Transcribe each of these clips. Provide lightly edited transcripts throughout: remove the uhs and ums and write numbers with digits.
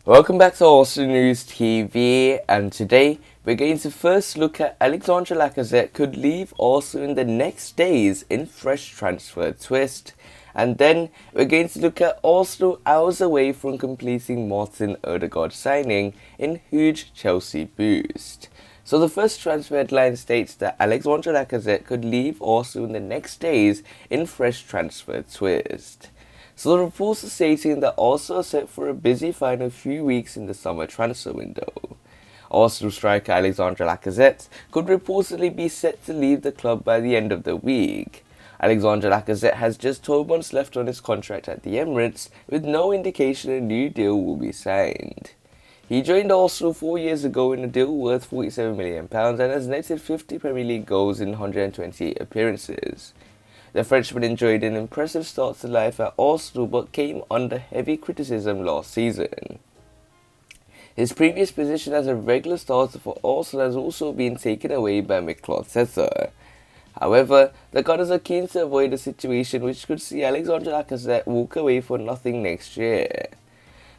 Welcome back to Arsenal News TV, and today we're going to first look at Alexandre Lacazette could leave Arsenal in the next days in fresh transfer twist. And then we're going to look at Arsenal hours away from completing Martin Odegaard signing in huge Chelsea boost. So the first transfer headline states that Alexandre Lacazette could leave Arsenal in the next days in fresh transfer twist. So the reports are stating that Arsenal are set for a busy final few weeks in the summer transfer window. Arsenal striker Alexandre Lacazette could reportedly be set to leave the club by the end of the week. Alexandre Lacazette has just 12 months left on his contract at the Emirates, with no indication a new deal will be signed. He joined Arsenal 4 years ago in a deal worth £47 million and has netted 50 Premier League goals in 128 appearances. The Frenchman enjoyed an impressive start to life at Arsenal but came under heavy criticism last season. His previous position as a regular starter for Arsenal has also been taken away by Mikel. However, the Gunners are keen to avoid a situation which could see Alexandre Lacazette walk away for nothing next year.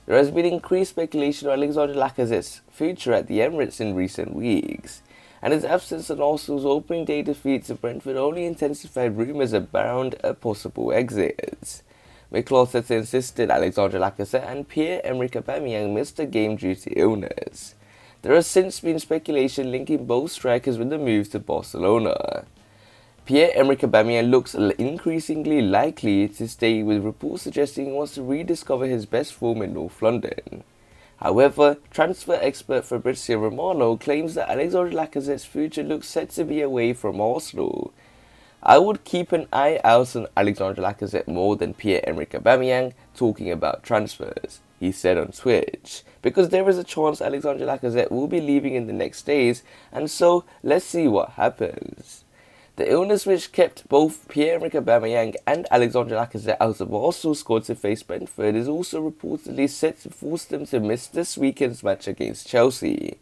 There has been increased speculation on Alexandre Lacazette's future at the Emirates in recent weeks, and his absence on Arsenal's opening day defeat to Brentford only intensified rumours around a possible exit. Mikel insisted Alexandre Lacazette and Pierre-Emerick Aubameyang missed the game due to illness. There has since been speculation linking both strikers with the move to Barcelona. Pierre-Emerick Aubameyang looks increasingly likely to stay, with reports suggesting he wants to rediscover his best form in North London. However, transfer expert Fabrizio Romano claims that Alexandre Lacazette's future looks set to be away from Arsenal. "I would keep an eye out on Alexandre Lacazette more than Pierre-Emerick Aubameyang talking about transfers," he said on Twitch, "because there is a chance Alexandre Lacazette will be leaving in the next days, and so let's see what happens." The illness which kept both Pierre-Emerick Aubameyang and Alexandre Lacazette out of Arsenal's squad to face Brentford is also reportedly set to force them to miss this weekend's match against Chelsea.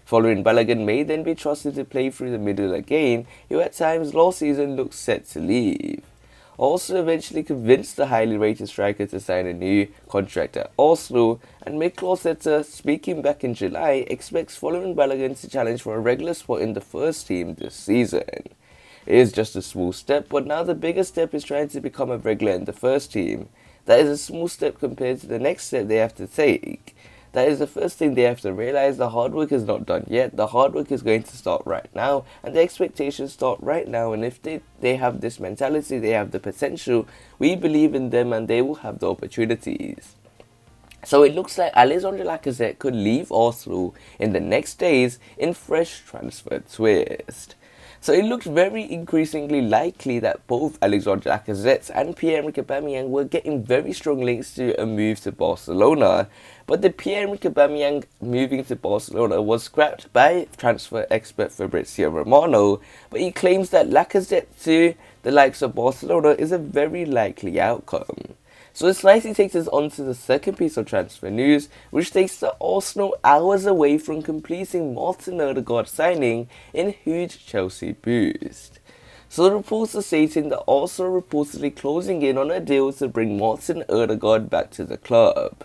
Following Balogun may then be trusted to play through the middle again, who at times last season looked set to leave. Arsenal eventually convinced the highly rated striker to sign a new contract at Arsenal, and Mikel, speaking back in July, expects following Balogun to challenge for a regular spot in the first team this season. It is just a small step, but now the bigger step is trying to become a regular in the first team. That is a small step compared to the next step they have to take. That is the first thing they have to realize. The hard work is not done yet. The hard work is going to start right now, and the expectations start right now. And if they have this mentality, they have the potential, we believe in them and they will have the opportunities. So it looks like Alexandre Lacazette could leave Arsenal in the next days in fresh transfer twist. So it looked very increasingly likely that both Alexandre Lacazette and Pierre-Emerick Aubameyang were getting very strong links to a move to Barcelona. But the Pierre-Emerick Aubameyang moving to Barcelona was scrapped by transfer expert Fabrizio Romano, but he claims that Lacazette to the likes of Barcelona is a very likely outcome. So this nicely takes us on to the second piece of transfer news, which states that Arsenal hours away from completing Martin Odegaard signing in huge Chelsea boost. So the reports are stating that Arsenal are reportedly closing in on a deal to bring Martin Odegaard back to the club.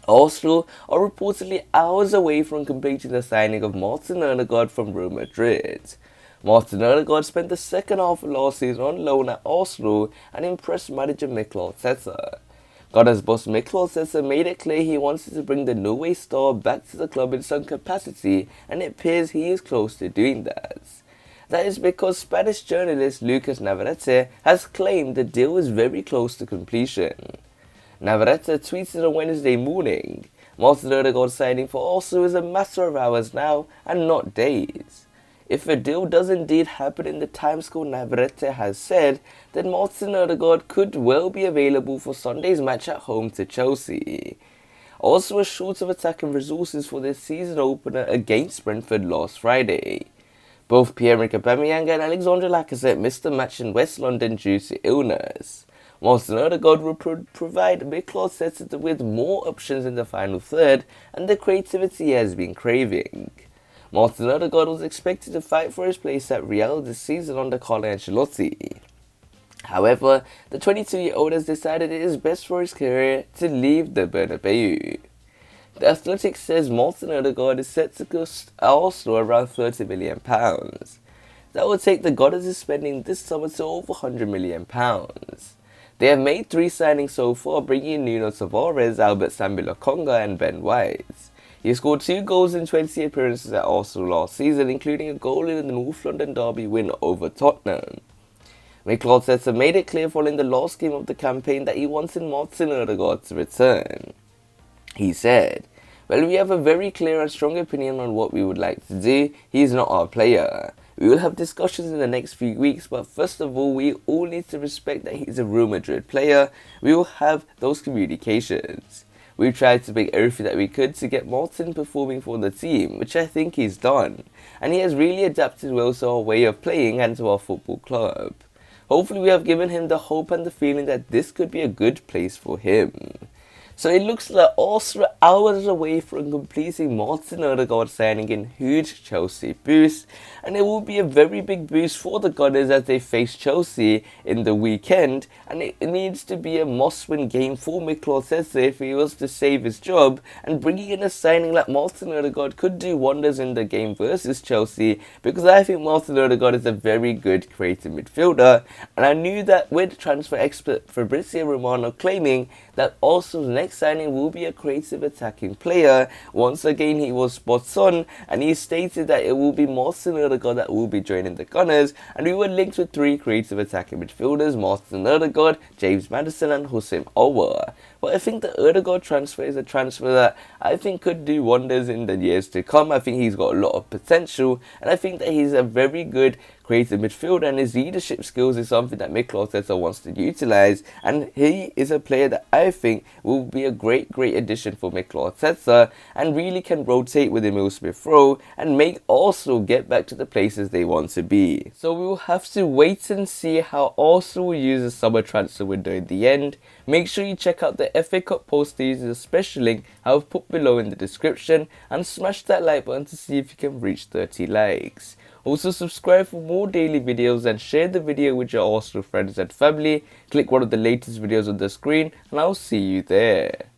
Arsenal are reportedly hours away from completing the signing of Martin Odegaard from Real Madrid. Martin Odegaard spent the second half of last season on loan at Arsenal and impressed manager Mikel. Gunners boss Mikel made it clear he wanted to bring the Norway star back to the club in some capacity, and it appears he is close to doing that. That is because Spanish journalist Lucas Navarrete has claimed the deal is very close to completion. Navarrete tweeted on Wednesday morning, "Martin Odegaard signing for Arsenal is a matter of hours now and not days." If a deal does indeed happen in the timescale Navarrete has said, then Martin Odegaard could well be available for Sunday's match at home to Chelsea. Also was short of attacking resources for their season opener against Brentford last Friday. Both Pierre-Emerick Aubameyang and Alexandre Lacazette missed the match in West London due to illness. Martin Odegaard will provide Mikel with more options in the final third and the creativity he has been craving. Martin Odegaard was expected to fight for his place at Real this season under Carlo Ancelotti. However, the 22-year-old has decided it is best for his career to leave the Bernabeu. The Athletic says Martin Odegaard is set to cost Arsenal around £30 million. That would take the Gunners' spending this summer to over £100 million. They have made 3 signings so far, bringing in Nuno Tavares, Albert Sambi Lokonga and Ben White. He scored 2 goals in 20 appearances at Arsenal last season, including a goal in the North London derby win over Tottenham. Mikel Arteta made it clear following the last game of the campaign that he wanted Martin Odegaard to return. He said, "Well, we have a very clear and strong opinion on what we would like to do. He is not our player. We will have discussions in the next few weeks, but first of all, we all need to respect that he's a Real Madrid player. We will have those communications. We've tried to make everything that we could to get Martin performing for the team, which I think he's done. And he has really adapted well to our way of playing and to our football club. Hopefully we have given him the hope and the feeling that this could be a good place for him." So it looks like Arsenal hours away from completing Martin Odegaard signing in huge Chelsea boost, and it will be a very big boost for the Gunners as they face Chelsea in the weekend, and it needs to be a must-win game for Mikel Arteta if he was to save his job, and bringing in a signing like Martin Odegaard could do wonders in the game versus Chelsea, because I think Martin Odegaard is a very good creative midfielder, and I knew that with transfer expert Fabrizio Romano claiming that Arsenal's next signing will be a creative attacking player. Once again, he was spot on, and he stated that it will be Martin Odegaard that will be joining the Gunners, and we were linked with 3 creative attacking midfielders: Martin Odegaard, James Maddison and Houssem Aouar. But I think the Odegaard transfer is a transfer that I think could do wonders in the years to come. I think he's got a lot of potential, and I think that he's a very good creative midfielder, and his leadership skills is something that Mikel Arteta wants to utilise, and he is a player that I think will be a great addition for Mikel Arteta and really can rotate with Emile Smith-Rowe and make Arsenal get back to the places they want to be. So we will have to wait and see how Arsenal will use the summer transfer window in the end. Make sure you check out the FA Cup posters, a special link I have put below in the description, and smash that like button to see if you can reach 30 likes. Also subscribe for more daily videos and share the video with your Arsenal friends and family. Click one of the latest videos on the screen and I'll see you there.